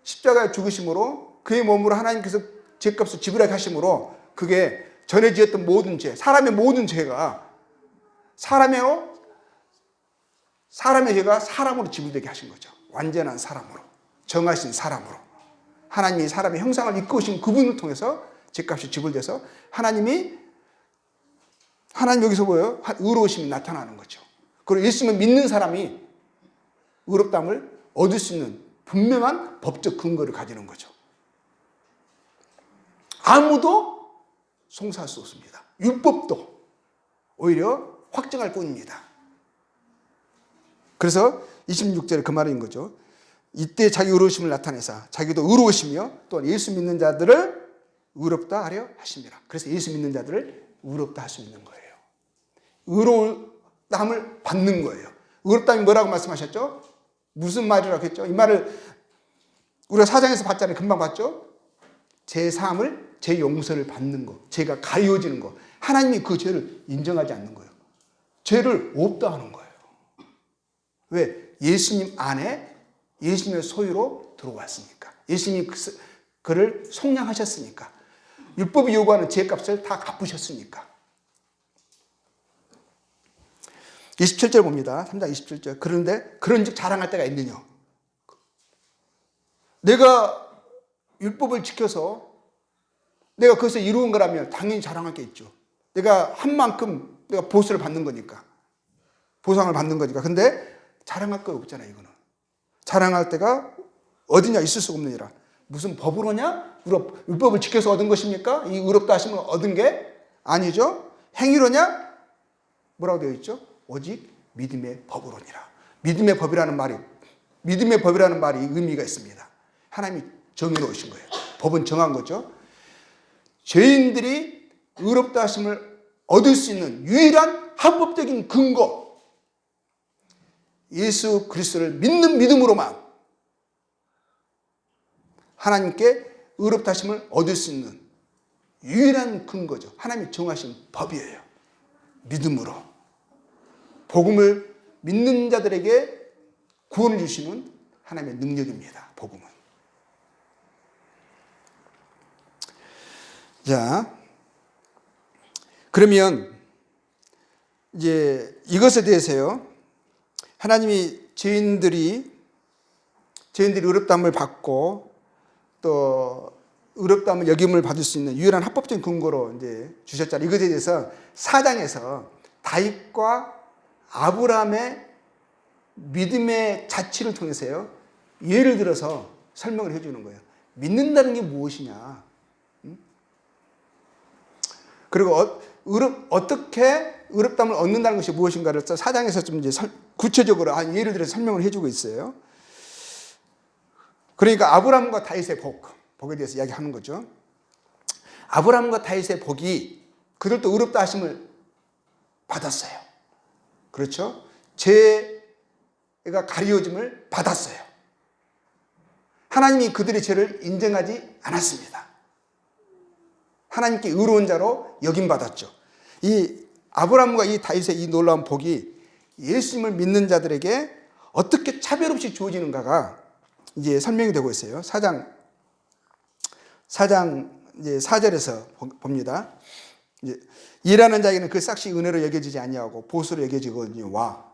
십자가에 죽으심으로 그의 몸으로 하나님께서 죄값을 지불하게 하심으로 그게 전에 지었던 모든 죄, 사람의 모든 죄가 사람의 죄가 사람으로 지불되게 하신 거죠. 완전한 사람으로, 정하신 사람으로. 하나님이 사람의 형상을 이끄신 그분을 통해서 죄값이 지불돼서 하나님 여기서 보여요. 의로우심이 나타나는 거죠. 그리고 예수님을 믿는 사람이 의롭다함을 얻을 수 있는 분명한 법적 근거를 가지는 거죠. 아무도 송사할 수 없습니다. 율법도 오히려 확증할 뿐입니다. 그래서 26절에 그 말인 거죠. 이때 자기 의로우심을 나타내사 자기도 의로우시며 또한 예수 믿는 자들을 의롭다 하려 하십니다. 그래서 예수 믿는 자들을 의롭다 할 수 있는 거예요. 의롭다함을 받는 거예요. 의롭다함이 뭐라고 말씀하셨죠? 무슨 말이라고 했죠? 이 말을 우리가 사장에서 봤잖아요. 금방 봤죠? 제 사함을, 제 용서를 받는 거, 죄가 가려워지는 거. 하나님이 그 죄를 인정하지 않는 거예요. 죄를 없다 하는 거예요. 왜? 예수님 안에 예수님의 소유로 들어왔으니까. 예수님이 그를 속량하셨으니까. 율법이 요구하는 죄값을 다 갚으셨으니까. 27절 봅니다. 3장 27절. 그런데 그런즉 자랑할 때가 있느냐. 내가 율법을 지켜서 내가 그것을 이루은 거라면 당연히 자랑할 게 있죠. 내가 한 만큼 내가 보수를 받는 거니까. 보상을 받는 거니까. 근데 자랑할 거 없잖아요, 이거는. 자랑할 때가 어디냐 있을 수가 없느니라. 무슨 법으로냐? 율법을 지켜서 얻은 것입니까? 이 의롭다 하심을 얻은 게 아니죠. 행위로냐? 뭐라고 되어 있죠? 오직 믿음의 법으로니라. 믿음의 법이라는 말이 의미가 있습니다. 하나님이 정해놓으신 거예요. 법은 정한 거죠. 죄인들이 의롭다 하심을 얻을 수 있는 유일한 합법적인 근거, 예수 그리스도를 믿는 믿음으로만 하나님께 의롭다 하심을 얻을 수 있는 유일한 근거죠. 하나님이 정하신 법이에요. 믿음으로. 복음을 믿는 자들에게 구원을 주시는 하나님의 능력입니다. 복음은. 자, 그러면 이제 이것에 대해서요. 하나님이 죄인들이 의롭다함을 받고 또 의롭다함을 여김을 받을 수 있는 유일한 합법적인 근거로 이제 주셨잖아요. 이것에 대해서 4장에서 다윗과 아브라함의 믿음의 자취를 통해서요. 예를 들어서 설명을 해주는 거예요. 믿는다는 게 무엇이냐? 그리고 어떻게 의롭다함을 얻는다는 것이 무엇인가를 4장에서 좀 이제 구체적으로 예를 들어서 설명을 해주고 있어요. 그러니까 아브라함과 다윗의 복에 대해서 이야기하는 거죠. 아브라함과 다윗의 복이 그들도 의롭다 하심을 받았어요. 그렇죠? 죄가 가리워짐을 받았어요. 하나님이 그들의 죄를 인정하지 않았습니다. 하나님께 의로운 자로 여김받았죠. 이 아브라함과 이 다윗의 이 놀라운 복이 예수님을 믿는 자들에게 어떻게 차별 없이 주어지는가가 이제 설명이 되고 있어요. 4장 이제 4절에서 봅니다. 이제 일하는 자에게는 그 싹시 은혜로 여겨지지 아니하고 보수로 여겨지거니와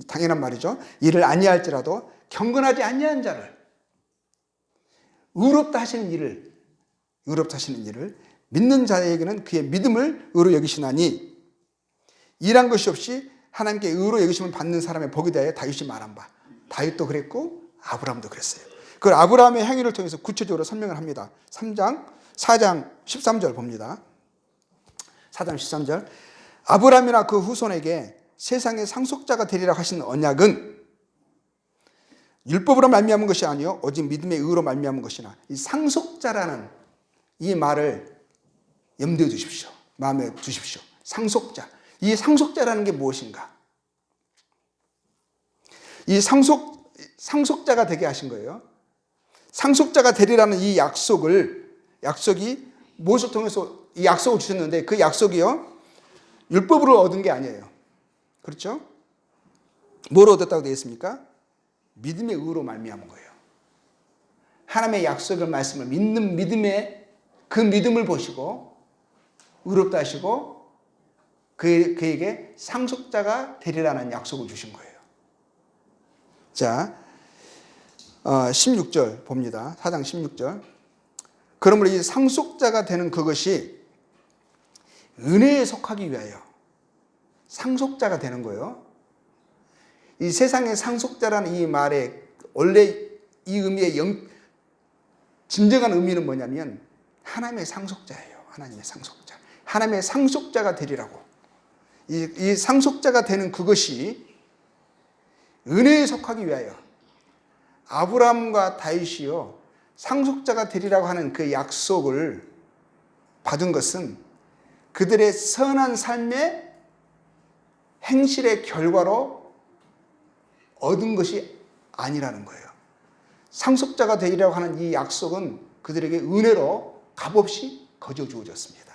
당연한 말이죠. 일을 아니할지라도 경건하지 아니한 자를 의롭다 하시는 일을 믿는 자에게는 그의 믿음을 의로 여기시나니 일한 것이 없이 하나님께 의로 여기심을 받는 사람의 복에 대하여 다윗이 말한 바. 다윗도 그랬고 아브라함도 그랬어요. 그걸 아브라함의 행위를 통해서 구체적으로 설명을 합니다. 4장 13절 봅니다. 4장 13절. 아브라함이나 그 후손에게 세상의 상속자가 되리라 하신 언약은 율법으로 말미암은 것이 아니요 오직 믿음의 의로 말미암은 것이나, 이 상속자라는 이 말을 염두에 두십시오. 마음에 두십시오. 상속자. 이 상속자라는 게 무엇인가? 이 상속자가 되게 하신 거예요. 상속자가 되리라는 이 약속이 무엇을 통해서 이 약속을 주셨는데, 그 약속이요 율법으로 얻은 게 아니에요. 그렇죠? 뭘 얻었다고 되어 있습니까? 믿음의 의로 말미암은 거예요. 하나님의 약속의 말씀을 믿는 믿음의 그 믿음을 보시고 의롭다 하시고 그에게 상속자가 되리라는 약속을 주신 거예요. 자, 16절 봅니다. 4장 16절. 그러므로 이 상속자가 되는 그것이 은혜에 속하기 위하여 상속자가 되는 거예요. 이 세상의 상속자라는 이 말의 원래 이 의미의 진정한 의미는 뭐냐면 하나님의 상속자예요. 하나님의 상속자. 하나님의 상속자가 되리라고. 이 상속자가 되는 그것이 은혜에 속하기 위하여 아브라함과 다윗이요 상속자가 되리라고 하는 그 약속을 받은 것은 그들의 선한 삶의 행실의 결과로 얻은 것이 아니라는 거예요. 상속자가 되리라고 하는 이 약속은 그들에게 은혜로 값없이 거저 주어졌습니다.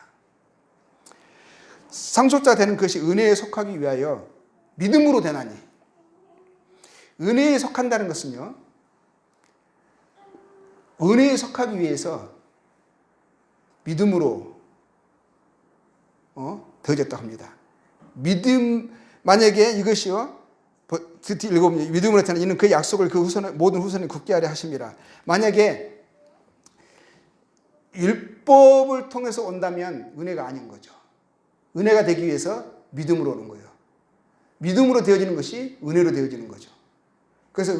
상속자가 되는 것이 은혜에 속하기 위하여 믿음으로 되나니, 은혜에 속한다는 것은요 은혜에 속하기 위해서 믿음으로 되어졌다고 합니다. 만약에 이것이요 읽어보면 믿음으로 되는 이는 그 약속을 그 모든 후손이 굳게 하려 하심이라. 만약에 율법을 통해서 온다면 은혜가 아닌 거죠. 은혜가 되기 위해서 믿음으로 오는 거예요. 믿음으로 되어지는 것이 은혜로 되어지는 거죠. 그래서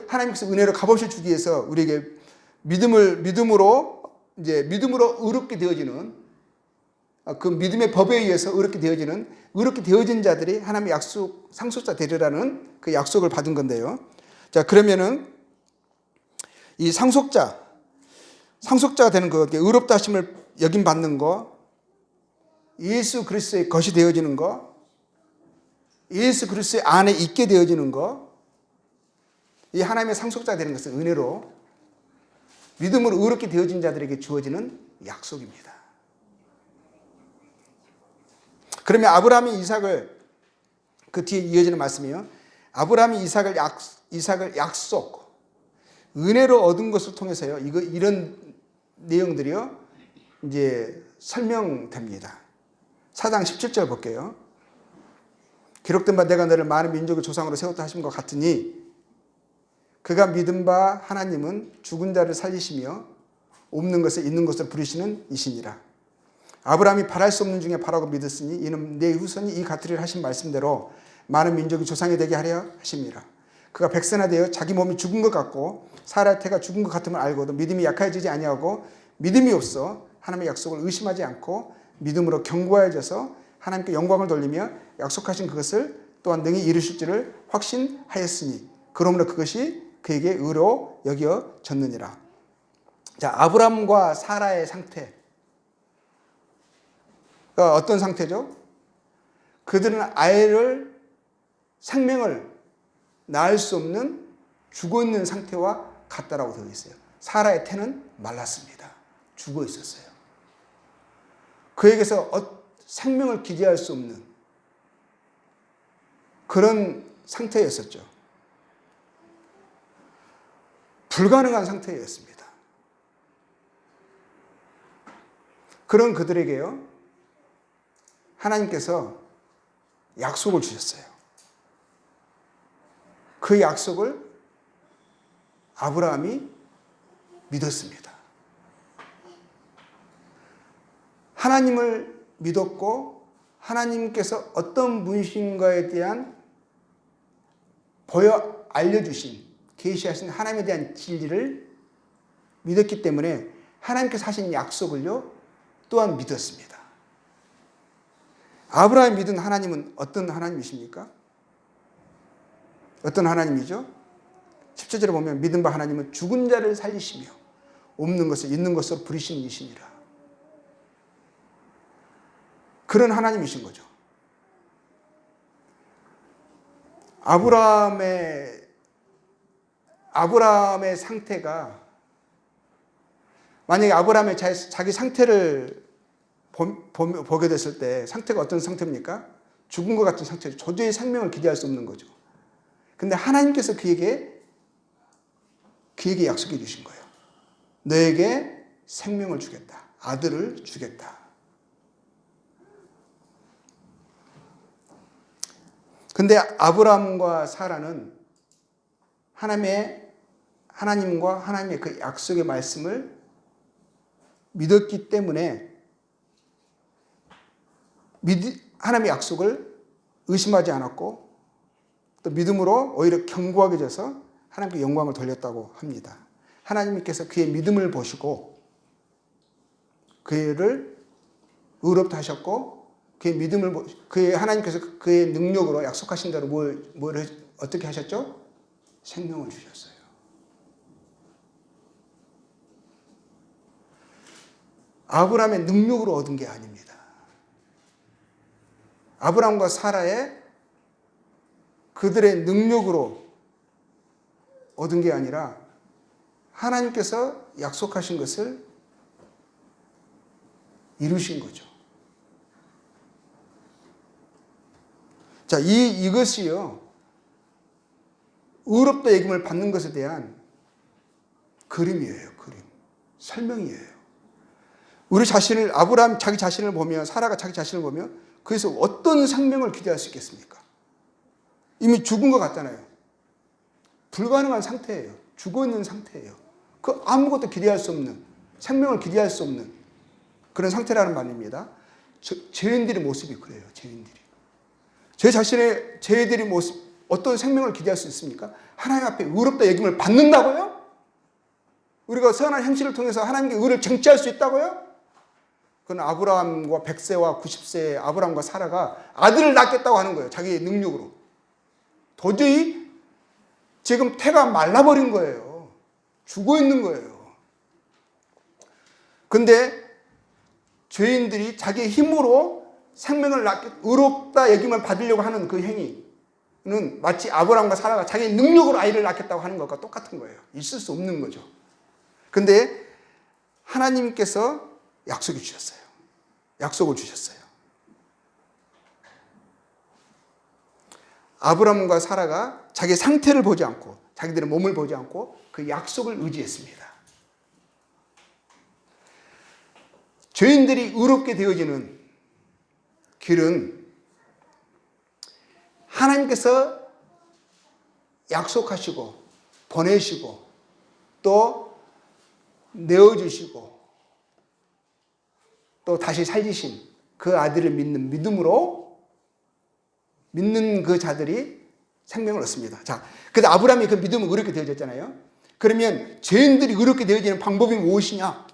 하나님께서 은혜로 값없이 주기 위해서 우리에게 믿음으로 의롭게 되어지는, 그 믿음의 법에 의해서 의롭게 되어진 자들이 하나님의 상속자 되리라는 그 약속을 받은 건데요. 자, 그러면은 이 상속자가 되는 것, 의롭다 하심을 여김 받는 거, 예수 그리스도의 것이 되어지는 거, 예수 그리스도의 안에 있게 되어지는 거, 이 하나님의 상속자가 되는 것은 은혜로 믿음으로 의롭게 되어진 자들에게 주어지는 약속입니다. 그러면 아브라함이 이삭을, 그 뒤에 이어지는 말씀이요, 아브라함이 이삭을 약속, 은혜로 얻은 것을 통해서요, 이런 내용들이요 이제 설명됩니다. 4장 17절 볼게요. 기록된 바 내가 너를 많은 민족의 조상으로 세웠다 하신 것 같으니 그가 믿은 바 하나님은 죽은 자를 살리시며 없는 것을 있는 것으로 부르시는 이시니라. 아브라함이 바랄 수 없는 중에 바라고 믿었으니 이는 내 후손이 이 같으리라 하신 말씀대로 많은 민족이 조상이 되게 하려 하심이라. 그가 백선화되어 자기 몸이 죽은 것 같고 사라의 태가 죽은 것 같음을 알고도 믿음이 약해지지 아니하고 믿음이 없어 하나님의 약속을 의심하지 않고 믿음으로 견고해져서 하나님께 영광을 돌리며 약속하신 그것을 또한 능히 이루실 줄을 확신하였으니 그러므로 그것이 그에게 의로 여겨졌느니라. 자, 아브라함과 사라의 상태, 어떤 상태죠? 그들은 생명을 낳을 수 없는 죽어있는 상태와 같다라고 되어 있어요. 사라의 태는 말랐습니다. 죽어 있었어요. 그에게서 생명을 기대할 수 없는 그런 상태였었죠. 불가능한 상태였습니다. 그런 그들에게요, 하나님께서 약속을 주셨어요. 그 약속을 아브라함이 믿었습니다. 하나님을 믿었고 하나님께서 어떤 분이신가에 대한 알려주신, 계시하신 하나님에 대한 진리를 믿었기 때문에 하나님께서 하신 약속을요 또한 믿었습니다. 아브라함이 믿은 하나님은 어떤 하나님이십니까? 어떤 하나님이죠? 10절에 보면 믿은 바 하나님은 죽은 자를 살리시며 없는 것을 있는 것으로 부리시는 이시니라. 그런 하나님이신 거죠. 아브라함의 상태가, 만약에 아브라함의 자기 상태를 보게 됐을 때 상태가 어떤 상태입니까? 죽은 것 같은 상태죠. 도저히 생명을 기대할 수 없는 거죠. 근데 하나님께서 그에게 약속해 주신 거예요. 너에게 생명을 주겠다. 아들을 주겠다. 근데 아브라함과 사라는 하나님과 하나님의 그 약속의 말씀을 믿었기 때문에 하나님의 약속을 의심하지 않았고 또 믿음으로 오히려 견고하게 져서 하나님께 영광을 돌렸다고 합니다. 하나님께서 그의 믿음을 보시고 그를 의롭다 하셨고 하나님께서 그의 능력으로 약속하신 대로 어떻게 하셨죠? 생명을 주셨어요. 아브라함의 능력으로 얻은 게 아닙니다. 아브라함과 사라의 그들의 능력으로 얻은 게 아니라 하나님께서 약속하신 것을 이루신 거죠. 자, 이것이요, 의롭다 여김을 받는 것에 대한 그림이에요, 그림. 설명이에요. 아브라함 자기 자신을 보면, 사라가 자기 자신을 보면, 그래서 어떤 생명을 기대할 수 있겠습니까? 이미 죽은 것 같잖아요. 불가능한 상태예요. 죽어 있는 상태예요. 그 아무것도 기대할 수 없는, 생명을 기대할 수 없는 그런 상태라는 말입니다. 죄인들의 모습이 그래요, 죄인들이. 죄인들의 모습, 어떤 생명을 기대할 수 있습니까? 하나님 앞에 의롭다 여김을 받는다고요? 우리가 선한 행실을 통해서 하나님께 의를 쟁취할 수 있다고요? 그건 아브라함과 100세와 90세의 아브라함과 사라가 아들을 낳겠다고 하는 거예요. 자기의 능력으로. 도저히 지금 태가 말라버린 거예요. 죽어 있는 거예요. 근데 죄인들이 자기의 힘으로 생명을 의롭다 여김을 받으려고 하는 그 행위는 마치 아브라함과 사라가 자기의 능력으로 아이를 낳겠다고 하는 것과 똑같은 거예요. 있을 수 없는 거죠. 근데 하나님께서 약속을 주셨어요. 아브라함과 사라가 자기 상태를 보지 않고, 자기들의 몸을 보지 않고 그 약속을 의지했습니다. 죄인들이 의롭게 되어지는 길은 하나님께서 약속하시고 보내시고 또 내어주시고 또 다시 살리신 그 아들을 믿음으로 믿는 그 자들이 생명을 얻습니다. 자, 근데 아브라함이 그 믿음으로 의롭게 되어졌잖아요. 그러면 죄인들이 의롭게 되어지는 방법이 무엇이냐?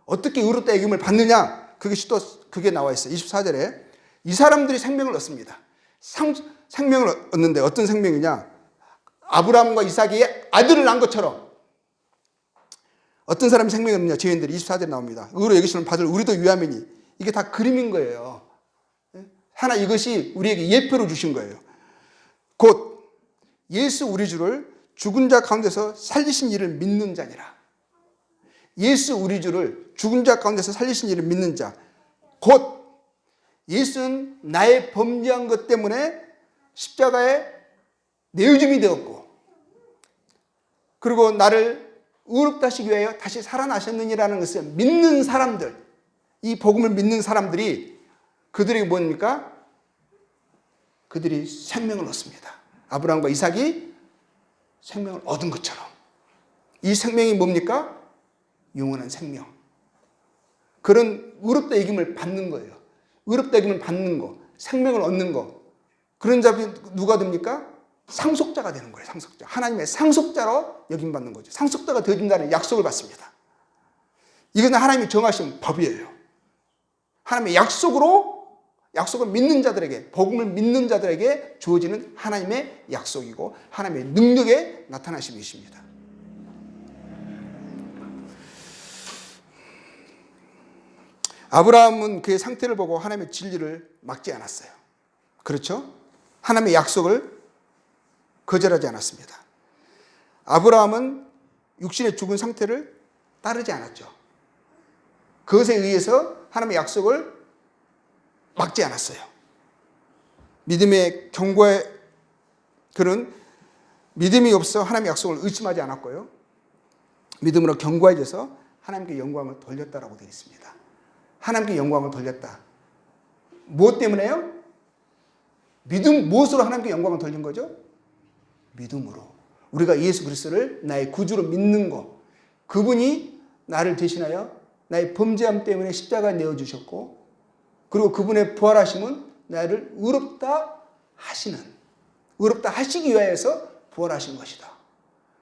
어떻게 의롭다 여김을 받느냐? 그게 나와 있어요. 24절에 이 사람들이 생명을 얻습니다. 생명을 얻는데 어떤 생명이냐? 아브라함과 이삭이 아들을 낳은 것처럼 어떤 사람이 생명을 얻느냐? 죄인들이 24절에 나옵니다. 의로 여기시는 받을 우리도 위함이니. 이게 다 그림인 거예요. 하나 이것이 우리에게 예표로 주신 거예요. 곧 예수 우리 주를 죽은 자 가운데서 살리신 이를 믿는 자니라. 예수 우리 주를 죽은 자 가운데서 살리신 이를 믿는 자. 곧 예수는 나의 범죄한 것 때문에 십자가에 내어줌이 되었고 그리고 나를 의롭다 하시기 위하여 다시 살아나셨느니라는 것을 믿는 사람들, 이 복음을 믿는 사람들이 그들이 뭡니까? 그들이 생명을 얻습니다. 아브라함과 이삭이 생명을 얻은 것처럼. 이 생명이 뭡니까? 영원한 생명. 그런 의롭다 여김을 받는 거예요. 의롭다 여김을 받는 거, 생명을 얻는 거. 그런 자비 누가 됩니까? 상속자가 되는 거예요. 상속자. 하나님의 상속자로 여김받는 거죠. 상속자가 되어준다는 약속을 받습니다. 이것은 하나님이 정하신 법이에요. 하나님의 약속을 믿는 자들에게, 복음을 믿는 자들에게 주어지는 하나님의 약속이고 하나님의 능력에 나타나신 것입니다. 아브라함은 그의 상태를 보고 하나님의 진리를 막지 않았어요. 그렇죠? 하나님의 약속을 거절하지 않았습니다. 아브라함은 육신의 죽은 상태를 따르지 않았죠. 그것에 의해서 하나님의 약속을 막지 않았어요. 믿음의 경고에 그런 믿음이 없어 하나님의 약속을 의심하지 않았고요. 믿음으로 경고해져서 하나님께 영광을 돌렸다라고 되어 있습니다. 하나님께 영광을 돌렸다. 무엇 때문에요? 무엇으로 하나님께 영광을 돌린 거죠? 믿음으로. 우리가 예수 그리스도를 나의 구주로 믿는 것. 그분이 나를 대신하여 나의 범죄함 때문에 십자가에 내어주셨고, 그리고 그분의 부활하심은 나를 의롭다 하시기 위하여서 부활하신 것이다.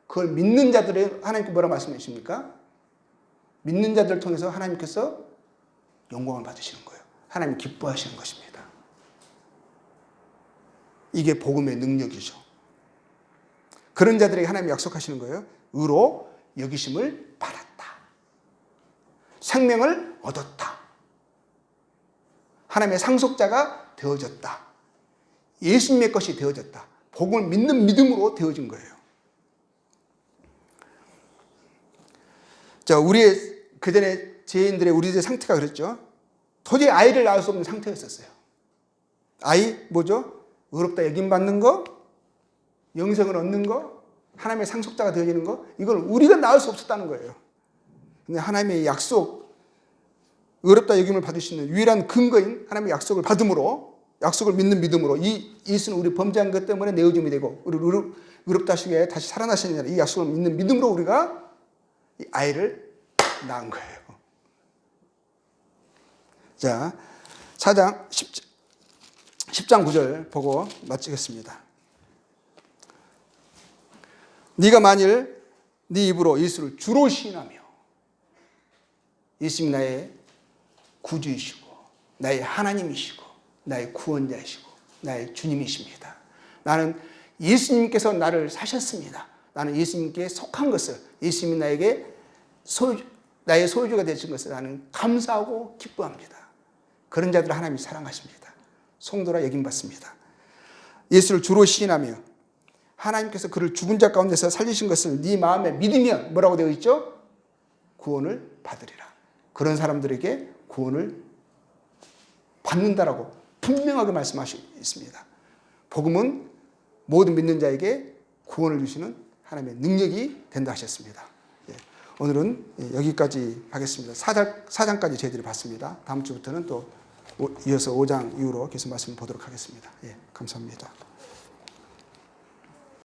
그걸 믿는 자들의 하나님께 뭐라 말씀하십니까? 믿는 자들을 통해서 하나님께서 영광을 받으시는 거예요. 하나님 기뻐하시는 것입니다. 이게 복음의 능력이죠. 그런 자들에게 하나님이 약속하시는 거예요. 의로 여기심을 받았다. 생명을 얻었다. 하나님의 상속자가 되어졌다. 예수님의 것이 되어졌다. 복음을 믿는 믿음으로 되어진 거예요. 자, 우리의 그전에 죄인들의 우리들의 상태가 그랬죠. 도저히 아이를 낳을 수 없는 상태였었어요. 아이 뭐죠? 의롭다 여김받는 거, 영생을 얻는 거, 하나님의 상속자가 되어지는 거, 이걸 우리가 낳을 수 없었다는 거예요. 근데 하나님의 약속, 의롭다 여김을 받을 수 있는 유일한 근거인 하나님의 약속을 받음으로, 약속을 믿는 믿음으로, 이 예수는 우리 범죄한 것 때문에 내어줌이 되고 우리 의롭다 하시기 위해 다시 살아나시는 이 약속을 믿는 믿음으로 우리가 이 아이를 낳은 거예요. 자, 4장 10장 9절 보고 마치겠습니다. 네가 만일 네 입으로 예수를 주로 시인하며, 예수님이 나의 구주이시고 나의 하나님이시고 나의 구원자이시고 나의 주님이십니다. 나는 예수님께서 나를 사셨습니다. 나는 예수님께 속한 것을, 예수님이 나에게 나의 소유주가 되신 것을 나는 감사하고 기뻐합니다. 그런 자들을 하나님이 사랑하십니다. 성도라 여김받습니다. 예수를 주로 시인하며 하나님께서 그를 죽은 자 가운데서 살리신 것을 네 마음에 믿으면 뭐라고 되어 있죠? 구원을 받으리라. 그런 사람들에게 구원을 받는다라고 분명하게 말씀하시고 있습니다. 복음은 모든 믿는 자에게 구원을 주시는 하나님의 능력이 된다 하셨습니다. 오늘은 여기까지 하겠습니다. 4장까지 저희들이 봤습니다. 다음 주부터는 또 이어서 5장 이후로 계속 말씀을 보도록 하겠습니다. 감사합니다.